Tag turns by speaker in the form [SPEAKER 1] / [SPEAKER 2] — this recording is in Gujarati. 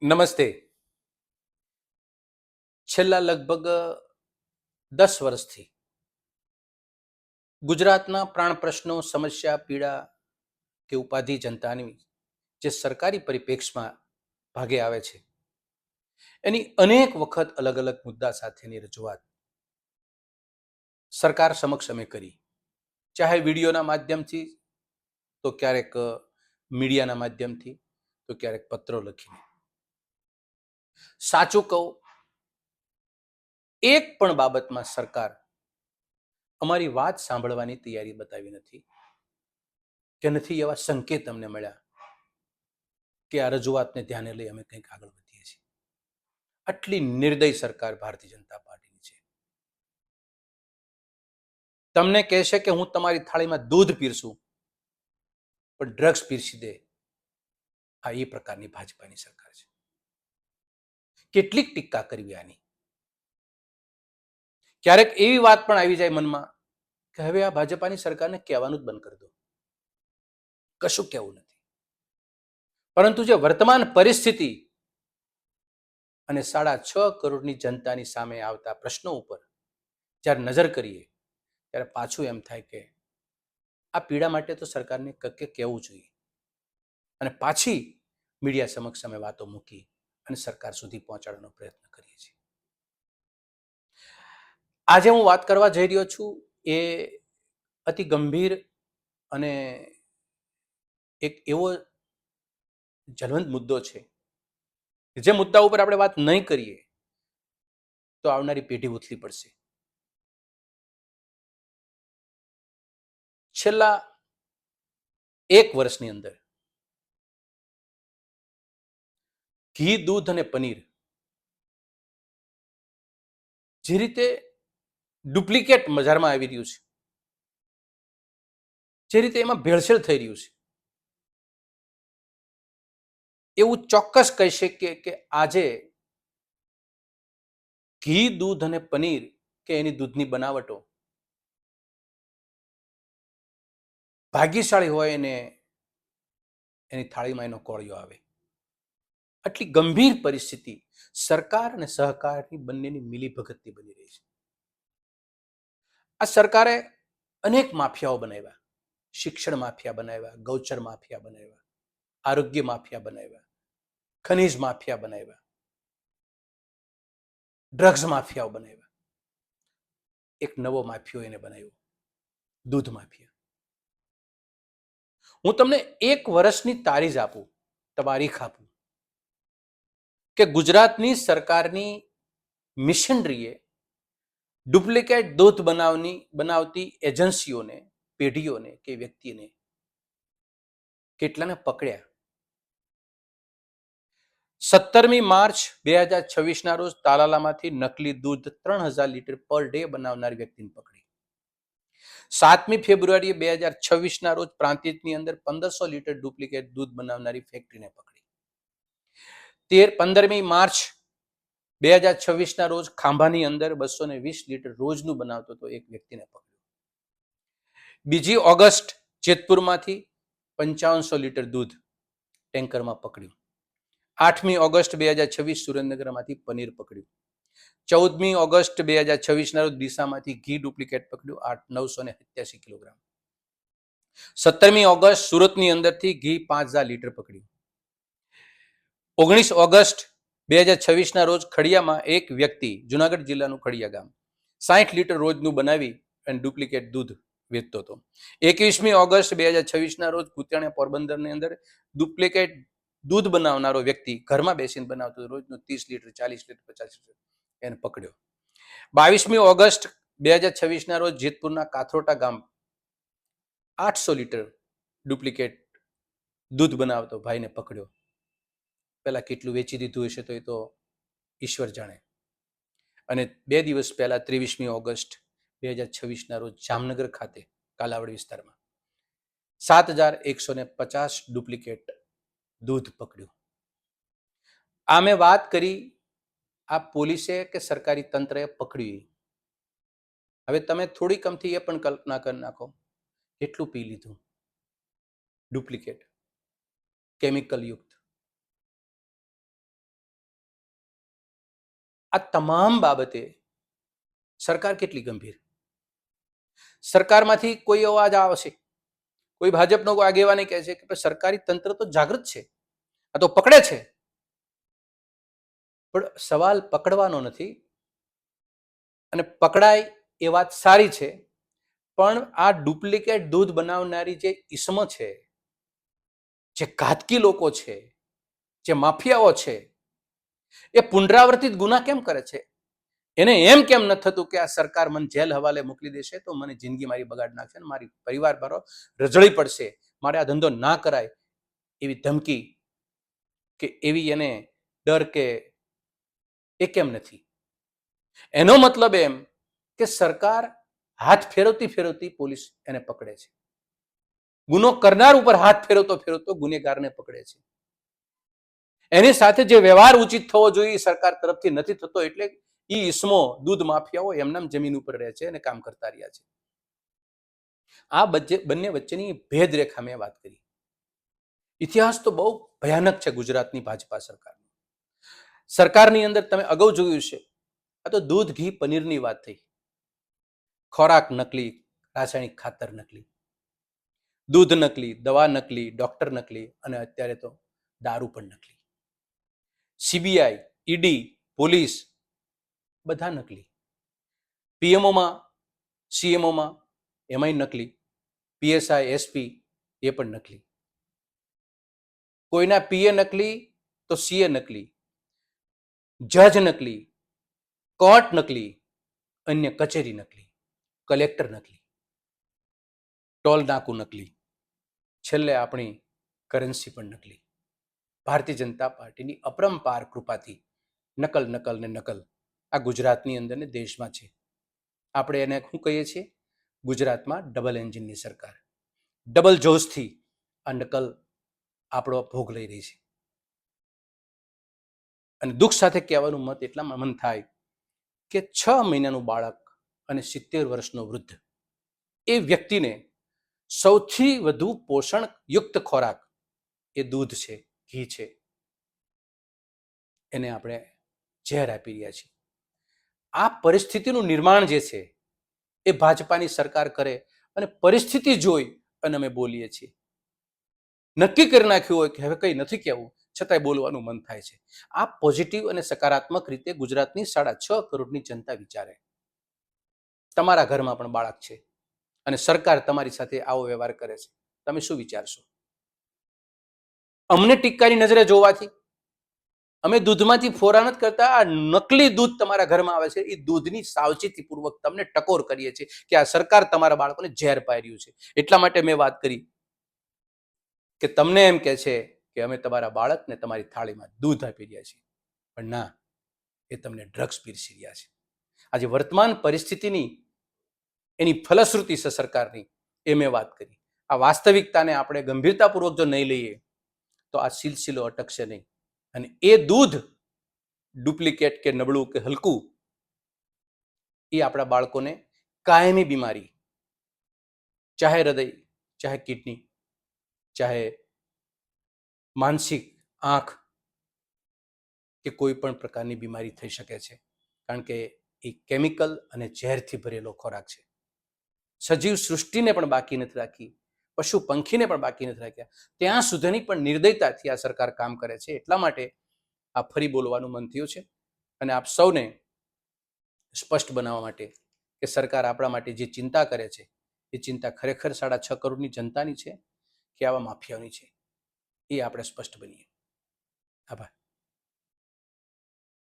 [SPEAKER 1] નમસ્તે. છેલ્લા લગભગ 10 વર્ષથી ગુજરાતના પ્રાણ પ્રશ્નો, સમસ્યા, પીડા કે ઉપાધિ જનતાની જે સરકારી પરિપ્રેક્ષમાં ભાગે આવે છે, એની અનેક વખત અલગ અલગ મુદ્દા સાથેની રજૂઆત સરકાર સમક્ષ અમે કરી. ચાહે વિડીયોના માધ્યમથી, તો ક્યારેક મીડિયાના માધ્યમથી, તો ક્યારેક પત્રો લખીને. સાચું કહું, એક પણ બાબતમાં સરકાર અમારી વાત સાંભળવાની તૈયારી બતાવી નથી કે નથી એવા સંકેત અમને મળ્યા કે આ રજૂઆતને ધ્યાને લઈ અમે કંઈક આગળ વધીએ છીએ. આટલી નિર્દય સરકાર ભારતીય જનતા પાર્ટીની છે. તમને કહેશે કે હું તમારી થાળીમાં દૂધ પીરસું, પણ ડ્રગ્સ પીરસી દે, આ એ પ્રકારની ભાજપાની સરકાર છે. કેટલીક ટીકા કરવી આની. ક્યારેક એવી વાત પણ આવી જાય મનમાં કે હવે આ ભાજપાની સરકારને કહેવાનું જ બંધ કરી દો, કશું કહેવું નથી. પરંતુ જે વર્તમાન પરિસ્થિતિ અને 6.5 કરોડની જનતાની સામે આવતા પ્રશ્નો ઉપર જ્યારે નજર કરીએ, ત્યારે પાછું એમ થાય કે આ પીડા માટે તો સરકારને કહેવું જોઈએ. અને પાછી મીડિયા સમક્ષ અમે વાતો મૂકી અને સરકાર સુધી પહોંચાડવાનો પ્રયત્ન કરીએ છીએ. આજે હું વાત કરવા જઈ રહ્યો છું એ અતિ ગંભીર અને એક એવો જ્વલંત મુદ્દો છે જે મુદ્દા ઉપર આપણે વાત નહીં કરીએ તો આવનારી પેઢી ઉથલી પડશે. છેલ્લા 1 વર્ષની અંદર ઘી, દૂધ અને પનીર જે રીતે ડુપ્લિકેટ બજારમાં આવી રહ્યું છે, જે રીતે એમાં ભેળસેળ થઈ રહ્યું છે, એવું ચોક્કસ કહી શકીએ કે આજે ઘી, દૂધ અને પનીર કે એની દૂધની બનાવટો ભાગ્યશાળી હોય ને એની થાળીમાં એનો કોળિયો આવે. આટલી ગંભીર પરિસ્થિતિ સરકાર અને સહકારની બંનેની મિલીભગતથી બની રહી છે. આ સરકારે અનેક માફિયાઓ બનાવ્યા. શિક્ષણ માફિયા બનાવ્યા, ગૌચર માફિયા બનાવ્યા, આરોગ્ય માફિયા બનાવ્યા, ખનીજ માફિયા બનાવ્યા, ડ્રગ્સ માફિયાઓ બનાવ્યા. એક નવો માફિયો એને બનાવ્યો, દૂધ માફિયા. હું તમને 1 વર્ષની તારીખ આપું કે ગુજરાતની સરકારની મિશનરીએ ડુપ્લિકેટ દૂધ બનાવતી એજન્સીઓને, પેઢીઓને કે વ્યક્તિને કેટલાને પકડ્યા. 17મી માર્ચ 2026ના રોજ તાલાલામાંથી નકલી દૂધ 3000 લીટર પર ડે બનાવનાર વ્યક્તિને પકડી. 7મી ફેબ્રુઆરીએ 2026ના રોજ પ્રાંતિજની અંદર 1500 લીટર ડુપ્લિકેટ દૂધ બનાવનારી ફેક્ટરીને પકડી. 15મી માર્ચ 2026ના રોજ ખાંભાની અંદર 220 લીટર રોજનું બનાવતો હતો એક વ્યક્તિને પકડ્યો. 2 ઓગસ્ટ જેતપુરમાંથી 5500 લીટર દૂધ ટેન્કરમાં પકડ્યું. 8મી ઓગસ્ટ 2026 સુરેન્દ્રનગરમાંથી પનીર પકડ્યું. 14મી ઓગસ્ટ 2026ના રોજ ડીસામાંથી ઘી ડુપ્લિકેટ પકડ્યું 987 કિલોગ્રામ. 17મી ઓગસ્ટ સુરતની અંદરથી ઘી 5000 લીટર પકડ્યું. 19 ઓગસ્ટ 2026ના રોજ ખડિયામાં એક વ્યક્તિ, જુનાગઢ જિલ્લાનું ખડિયા ગામ, 60 લીટર રોજનું બનાવી અને ડુપ્લિકેટ દૂધ વેચતો હતો. 21મી ઓગસ્ટ 2026ના રોજ કુતિયાણા પોરબંદરની અંદર ડુપ્લિકેટ દૂધ બનાવનારો વ્યક્તિ ઘરમાં બેસીને બનાવતો રોજનું 30 લીટર, 40 લીટર, 50 લીટર એને પકડ્યો. 22મી ઓગસ્ટ 2026ના રોજ જેતપુરના કાથરોટા ગામ 800 લીટર ડુપ્લિકેટ દૂધ બનાવતો ભાઈને પકડ્યો. પહેલા કેટલું વેચી દીધું હશે તો એ તો ઈશ્વર જાણે. અને 2 દિવસ પહેલા 23મી ઓગસ્ટ 2026ના રોજ જામનગર ખાતે કાલાવડ વિસ્તારમાં 7150 ડુપ્લિકેટ દૂધ પકડ્યું. આ મેં વાત કરી, આ પોલીસે કે સરકારી તંત્રએ પકડ્યું. હવે તમે થોડી કમથી એ પણ કલ્પના કરી નાખો કેટલું પી લીધું, ડુપ્લિકેટ, કેમિકલ યુક્ત. આ તમામ બાબતે સરકાર કેટલી ગંભીર? સરકારમાંથી કોઈ અવાજ આવશે, કોઈ ભાજપનો કોઈ આગેવાની કહે છે કે સરકારી તંત્ર તો જાગૃત છે, આ તો પકડે છે. પણ સવાલ પકડવાનો નથી, અને પકડાય એ વાત સારી છે, પણ આ ડુપ્લિકેટ દૂધ બનાવનારી જે ઈસમો છે, જે ઘાતકી લોકો છે, જે માફિયાઓ છે, એ પુનરાવર્તિત ગુના કેમ કરે છે? એને એમ કેમ ન થતું કે આ સરકાર મને જેલ હવાલે મોકલી દેશે તો મને જિંદગી મારી બગાડ નાખશે, મારી પરિવાર મારો રજળી પડશે, મારે આ ધંધો ના કરાય એવી ધમકી કે એવી એને ડર કે એ કેમ નથી? એનો મતલબ એમ કે સરકાર હાથ ફેરવતી ફેરવતી પોલીસ એને પકડે છે, ગુનો કરનાર ઉપર હાથ ફેરવતો ફેરવતો ગુનેગારને પકડે છે. એની સાથે જે વ્યવહાર ઉચિત થવો જોઈએ સરકાર તરફથી નથી થતો, એટલે ઈ ઈસમો દૂધ માફિયાઓ એમનામ જમીન ઉપર રહે છે અને કામ કરતા રહ્યા છે. આ બંને વચ્ચેની ભેદ રેખા મેં વાત કરી. ઇતિહાસ તો બહુ ભયાનક છે ગુજરાતની ભાજપા સરકારનો. સરકારની અંદર તમે અગાઉ જોયું છે, આ તો દૂધ ઘી પનીરની વાત થઈ. ખોરાક નકલી, રાસાયણિક ખાતર નકલી, દૂધ નકલી, દવા નકલી, ડોક્ટર નકલી, અને અત્યારે તો દારૂ પણ નકલી. સીબીઆઈ, ઈડી, પોલીસ બધા નકલી. પીએમઓમાં, સીએમઓમાં એમાંય નકલી. પીએસઆઈ, એસપી એ પણ નકલી. કોઈના પીએ નકલી તો સીએ નકલી, જજ નકલી, કોર્ટ નકલી, અન્ય કચેરી નકલી, કલેક્ટર નકલી, ટોલ નાકું નકલી, છેલ્લે આપણી કરન્સી પણ નકલી. ભારતીય જનતા પાર્ટીની અપરંપાર કૃપાથી નકલ નકલ ને નકલ આ ગુજરાતની અંદર ને દેશમાં છે. આપણે એને શું કહીએ છીએ? ગુજરાતમાં ડબલ એન્જિનની સરકાર, ડબલ જોશથી આ નકલ આપણો ભોગ લઈ રહી છે. અને દુઃખ સાથે કહેવાનું મત એટલામાં મન થાય કે 6 મહિનાનું બાળક અને 70 વર્ષનો વૃદ્ધ, એ વ્યક્તિને સૌથી વધુ પોષણયુક્ત ખોરાક એ દૂધ છે, ઘી છે, એને આપણે ઝેર આપી રહ્યા છીએ. આ પરિસ્થિતિનું નિર્માણ જે છે એ ભાજપાની સરકાર કરે, અને પરિસ્થિતિ જોઈ અને અમે બોલીએ છીએ. નક્કી કરી નાખ્યું હોય કે હવે કંઈ નથી કહેવું, છતાંય બોલવાનું મન થાય છે. આ પોઝિટિવ અને સકારાત્મક રીતે ગુજરાતની 6.5 કરોડની જનતા વિચારે. તમારા ઘરમાં પણ બાળક છે અને સરકાર તમારી સાથે આવો વ્યવહાર કરે છે, તમે શું વિચારશો? અમને ટીક્કાની નજરે જોવાથી અમે દૂધમાંથી ફોરા નથી કરતા, આ નકલી દૂધ તમારા ઘરમાં આવે છે, એ દૂધની સાવચેતીપૂર્વક તમને ટકોર કરીએ છીએ કે આ સરકાર તમારા બાળકોને ઝેર પાઈ રહ્યું છે. એટલા માટે મેં વાત કરી કે તમને એમ કે છે કે અમે તમારા બાળકને તમારી થાળીમાં દૂધ આપી રહ્યા છીએ, પણ ના, એ તમને ડ્રગ્સ પીરસી રહ્યા છે. આજે વર્તમાન પરિસ્થિતિની એની ફલશ્રુતિ છે સરકારની, એ મેં વાત કરી. આ વાસ્તવિકતાને આપણે ગંભીરતાપૂર્વક જો નહીં લઈએ તો આ સિલસિલો અટકશે નહીં, અને એ દૂધ ડુપ્લિકેટ કે નબળું કે હલકું એ આપણા બાળકોને કાયમી બીમારી, ચાહે હૃદય, ચાહે કિડની, ચાહે માનસિક, આંખ કે કોઈ પણ પ્રકારની બીમારી થઈ શકે છે, કારણ કે એ કેમિકલ અને ઝેરથી ભરેલો ખોરાક છે. સજીવ સૃષ્ટિને પણ બાકી નથી રાખી, પશુ પંખીને પણ બાકી નથી રાખ્યા, ત્યાં સુધીની પણ નિર્દયતાથી આ સરકાર કામ કરે છે. એટલા માટે આ ફરી બોલવાનું મન થયું છે, અને આપ સૌને સ્પષ્ટ બનાવવા માટે કે સરકાર આપણા માટે જે ચિંતા કરે છે એ ચિંતા ખરેખર 6.5 કરોડની જનતાની છે કે આવા માફિયાઓની છે, એ આપણે સ્પષ્ટ બનીએ. આભાર.